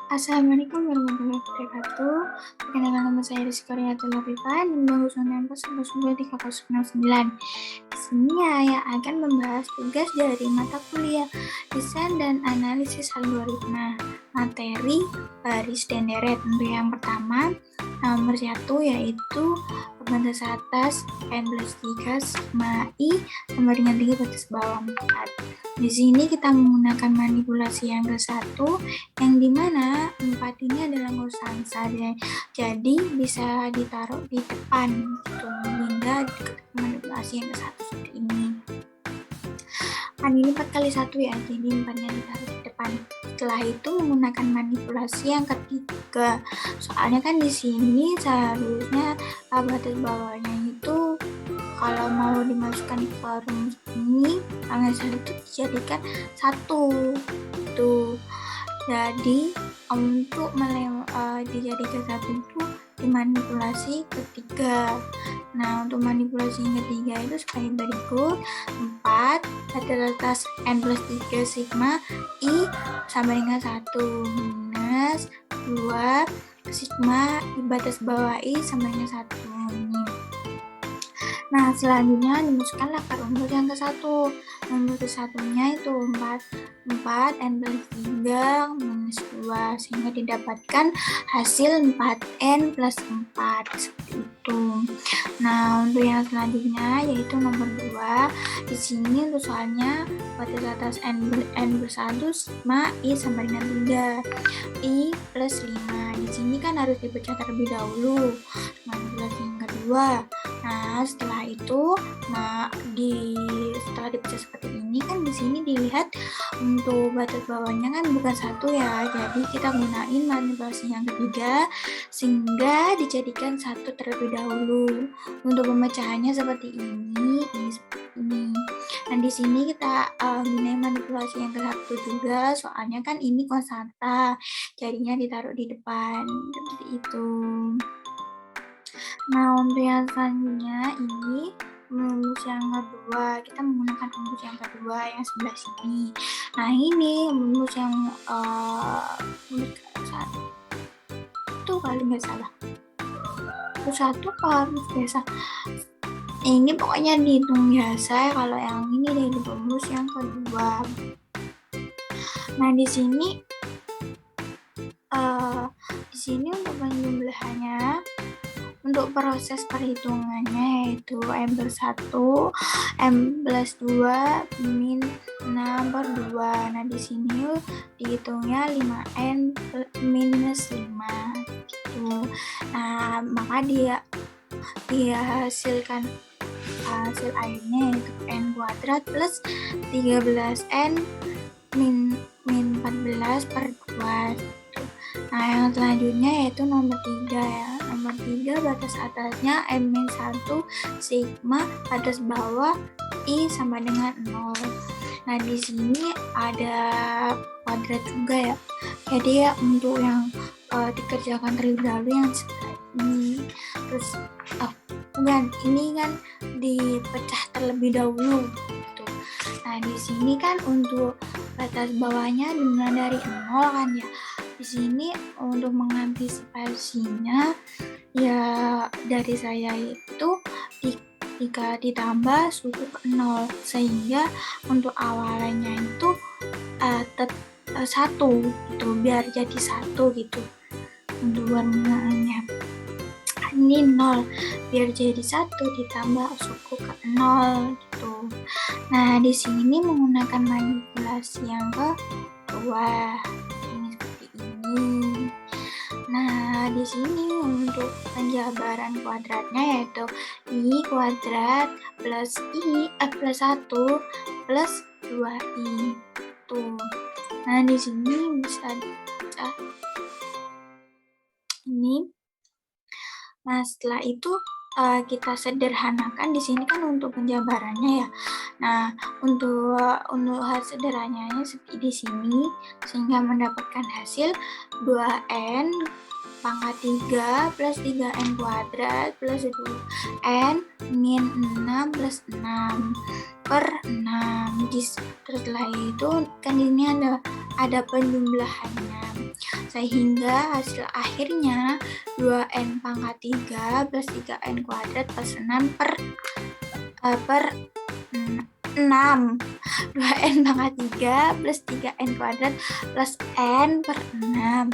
Assalamualaikum warahmatullahi wabarakatuh. Perkenalkan, nama saya Rizky Riyatul Latifah, NIM 09112309. Di sini saya akan membahas tugas dari mata kuliah Desain dan Analisis Algoritma. Materi baris dan deret. Untuk yang pertama, nomor 1 yaitu batas atas N plus 3 sigma I sama dengan 3 batas bawah 4. Di sini kita menggunakan manipulasi yang ke-1, yang dimana 4 ini adalah konstanta, jadi bisa ditaruh di depan gitu, hingga manipulasi yang ke-1 seperti ini. Kan ini 4 kali 1 ya, jadi 4-nya ditaruh di depan. Setelah itu menggunakan manipulasi yang ketiga. Soalnya kan di sini seharusnya batas bawahnya itu kalau mau dimasukkan ke rumus ini, panggilan itu dijadikan 1. Tuh. Jadi untuk dijadikan 1 itu dimanipulasi ketiga. Nah, untuk manipulasi yang ketiga itu sebagai berikut: 4 batas atas N plus 3 sigma I sama dengan 1 minus 2 sigma I batas bawah I sama dengan 1. Nah, selanjutnya dimasukkanlah ke rumus yang ke-1. Rumus ke-1-nya itu 4 N plus 3 minus 2, sehingga didapatkan hasil 4N plus 4, seperti itu. Nah, untuk yang selanjutnya yaitu nomor 2. Di sini untuk soalnya batas atas N plus 1 sigma I sama dengan 3, I plus 5. Di sini kan harus dipecah terlebih dahulu, manipulasi yang kedua. Nah, setelah itu, setelah dipecah seperti ini kan di sini dilihat untuk batas bawahnya kan bukan 1 ya, jadi kita gunain manipulasi yang ketiga sehingga dijadikan 1 terlebih dahulu. Untuk pemecahannya seperti ini seperti ini. Nah, di sini kita gunain manipulasi yang ke-1 juga, soalnya kan ini konstanta, jadinya ditaruh di depan seperti itu. Nah, untuk yang selanjutnya ini rumus yang kedua, kita menggunakan rumus yang kedua yang sebelah sini. Nah, ini rumus yang itu kali nggak salah. Rumus 1 harus biasa. Ini pokoknya dihitung biasa, kalau yang ini dari rumus yang kedua. Nah, di sini untuk penjumlahannya, untuk proses perhitungannya yaitu M plus 1, M plus 2, min 6 per 2. Nah, di sini dihitungnya 5N minus 5 gitu. Nah, maka dia hasilkan hasil akhirnya yaitu N kuadrat plus 13N min 14 per 2. Nah, yang selanjutnya yaitu nomor 3 ya. Nomor 3 batas atasnya M-1 sigma, batas bawah I sama dengan 0. Nah, di sini ada kuadrat juga ya. Jadi ya untuk yang dikerjakan terlebih dahulu yang seperti ini. Terus ini kan dipecah terlebih dahulu gitu. Nah, di sini kan untuk batas bawahnya dimulai dari 0 kan ya. Di sini untuk mengantisipasinya ya dari saya itu jika ditambah suku ke 0, sehingga untuk awalannya itu 1 gitu, biar jadi 1 gitu. Untuk warnanya ini 0, biar jadi 1 ditambah suku ke 0 gitu. Nah, di sini menggunakan manipulasi yang kedua. Nah, di sini untuk penjabaran kuadratnya yaitu I kuadrat plus plus 1 plus 2I. Tuh. Nah, di sini bisa dipecah ini. Nah, setelah itu kita sederhanakan. Di sini kan untuk penjabarannya ya. Nah, untuk hal sederhananya seperti di sini, sehingga mendapatkan hasil 2N pangkat 3 plus 3N kuadrat plus 2N min 6 plus 6 per 6. Setelah itu kan ini ada penjumlahannya. Sehingga hasil akhirnya 2n pangkat 3 plus 3n kuadrat plus 6 per 6. 2n pangkat 3 plus 3n kuadrat plus n per 6.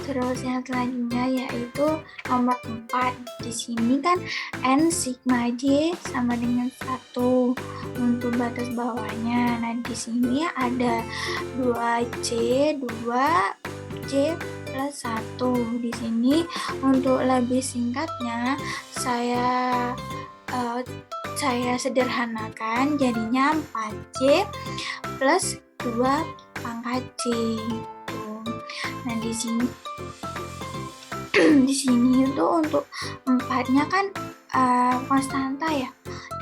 Terus yang selanjutnya yaitu nomor 4. Di sini kan n sigma j sama dengan 1 untuk batas bawahnya. Nah, di sini ada 2c, 2j plus 1. Di sini untuk lebih singkatnya saya sederhanakan jadinya 4c plus 2 pangkat c. Nah, di sini itu untuk 4-nya kan konstanta ya.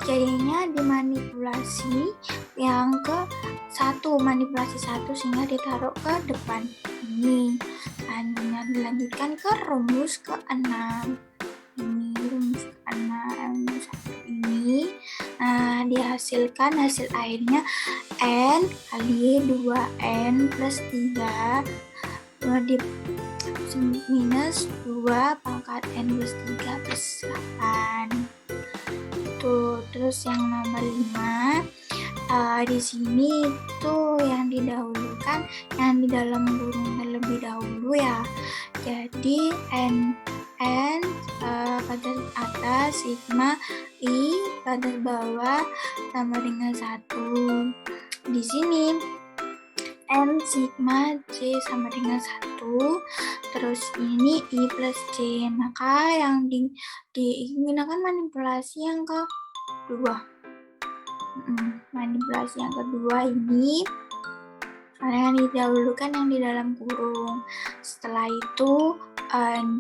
Jadinya dimanipulasi yang ke 1, manipulasi 1 sehingga ditaruh ke depan ini. Selanjutnya dilanjutkan ke rumus ke-6. Ini rumus ke-6 ini. Nah, dihasilkan hasil akhirnya n kali 2n plus 3 minus 2 pangkat n plus 3 plus 8. Tuh, terus yang nomor 5 di sini tuh yang didahulukan yang di dalam kurung terlebih dahulu ya. Jadi n batas atas sigma i batas bawah sama dengan 1. Di sini n sigma j sama dengan 1, terus ini i plus j, maka yang digunakan manipulasi yang kedua. Manipulasi yang kedua ini karena yang didahulukan yang di dalam kurung. Setelah itu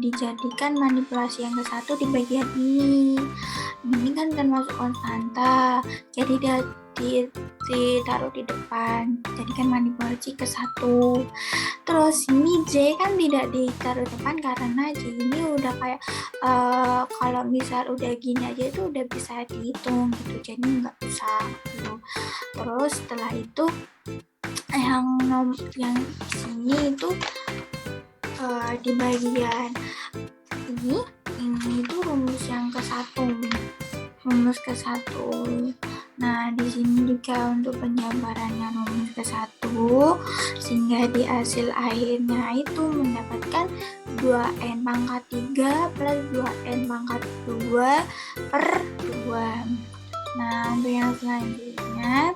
dijadikan manipulasi yang ke-1 di bagian ini. Ini kan termasuk konstanta, jadi dia ditaruh di depan, jadikan manipulasi ke-1. Terus ini J kan tidak ditaruh depan karena J ini udah kayak kalau misal udah gini aja itu udah bisa dihitung gitu, jadi nggak usah gitu. Terus setelah itu yang sini itu di bagian ini itu rumus yang ke-1. Rumus ke-1. Nah, di sini juga untuk penjabarannya rumus ke-1 sehingga di hasil akhirnya itu mendapatkan 2n pangkat 3 plus 2n pangkat 2 per 2. Nah, untuk yang selanjutnya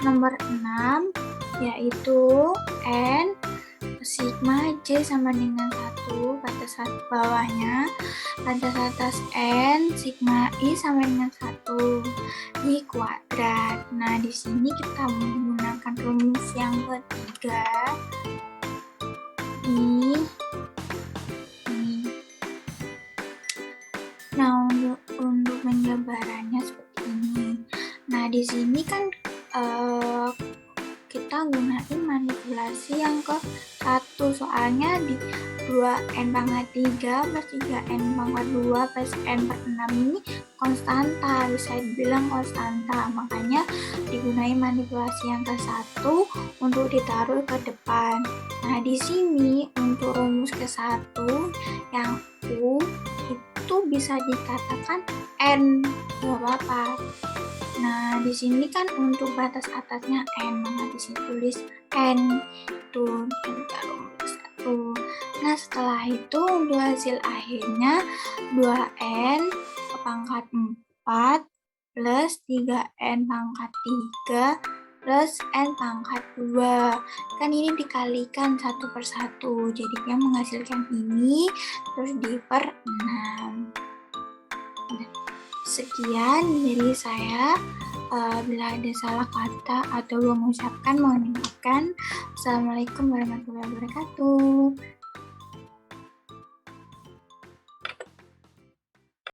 nomor 6 yaitu n sigma j sama dengan 1, batas bawahnya batas atas n sigma i sama dengan 1 i kuadrat. Nah, di sini kita menggunakan rumus yang ketiga. Ini. Nah, untuk penjabarannya seperti ini. Nah, di sini kan kita gunain manipulasi yang ke-1, soalnya di 2n pangkat 3 plus 3n pangkat 2 plus n per 6 ini konstanta, bisa dibilang konstanta, makanya digunakan manipulasi yang ke-1 untuk ditaruh ke depan. Nah, di sini untuk rumus ke-1 yang U itu bisa dikatakan n, gak apa-apa. Nah, di sini kan untuk batas atasnya n, maka di sini tulis n itu rumus 1. Nah, setelah itu untuk hasil akhirnya 2n pangkat 4 plus 3n pangkat 3 plus n pangkat 2. Kan ini dikalikan 1 per 1, jadinya menghasilkan ini terus di per 6. Sekian dari saya. Bila ada salah kata atau mengucapkan mohon dimaafkan. Assalamualaikum warahmatullahi wabarakatuh.